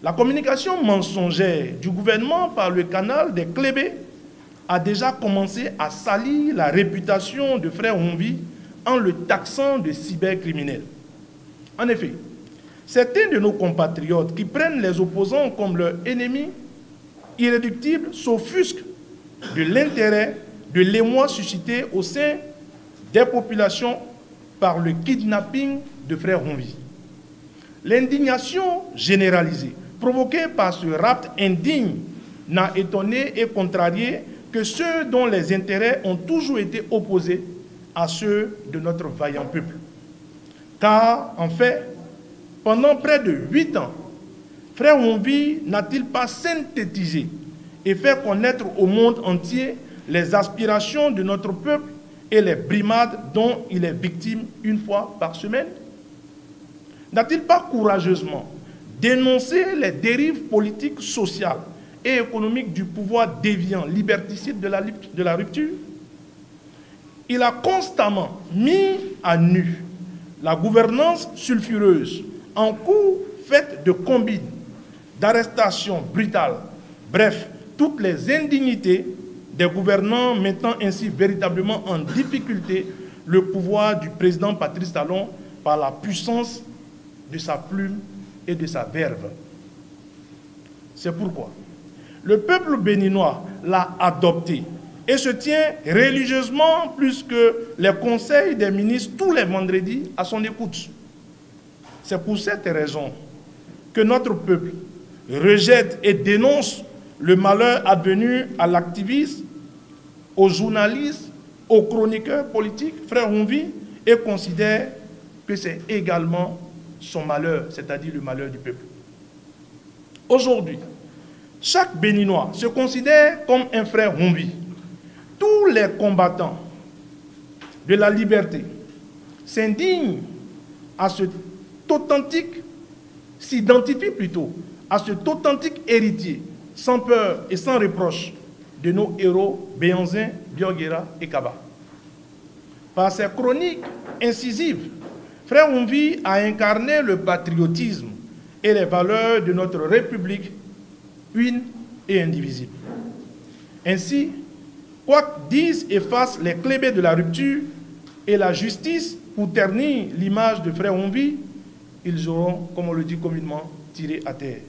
La communication mensongère du gouvernement par le canal des Clébé a déjà commencé à salir la réputation de Frère Honvi en le taxant de cybercriminel. En effet, certains de nos compatriotes qui prennent les opposants comme leurs ennemis irréductibles s'offusquent de l'intérêt de l'émoi suscité au sein des populations par le kidnapping de Frère Honvi. L'indignation généralisée provoquée par ce rapt indigne n'a étonné et contrarié que ceux dont les intérêts ont toujours été opposés à ceux de notre vaillant peuple. Car, en fait, pendant près de 8 ans, Frère Honvi n'a-t-il pas synthétisé et fait connaître au monde entier les aspirations de notre peuple et les brimades dont il est victime une fois par semaine? N'a-t-il pas courageusement dénoncé les dérives politiques, sociales et économiques du pouvoir déviant, liberticide de la rupture? Il a constamment mis à nu la gouvernance sulfureuse en cours faite de combines, d'arrestations brutales, bref, toutes les indignités des gouvernants mettant ainsi véritablement en difficulté le pouvoir du président Patrice Talon par la puissance de sa plume et de sa verve. C'est pourquoi le peuple béninois l'a adopté et se tient religieusement plus que les conseils des ministres tous les vendredis à son écoute. C'est pour cette raison que notre peuple rejette et dénonce le malheur advenu à l'activiste, aux journalistes, aux chroniqueurs politiques, Frère Honvi, et considère que c'est également son malheur, c'est-à-dire le malheur du peuple. Aujourd'hui, chaque Béninois se considère comme un frère Honvi. Tous les combattants de la liberté s'indignent à cet authentique, s'identifient plutôt à cet authentique héritier, sans peur et sans reproche, de nos héros Béhanzin, Bioguera et Kaba. Par ses chroniques incisives, Frère Honvi a incarné le patriotisme et les valeurs de notre République, une et indivisible. Ainsi, quoi que disent et fassent les Clébés de la rupture et la justice pour ternir l'image de Frère Honvi, ils auront, comme on le dit communément, tiré à terre.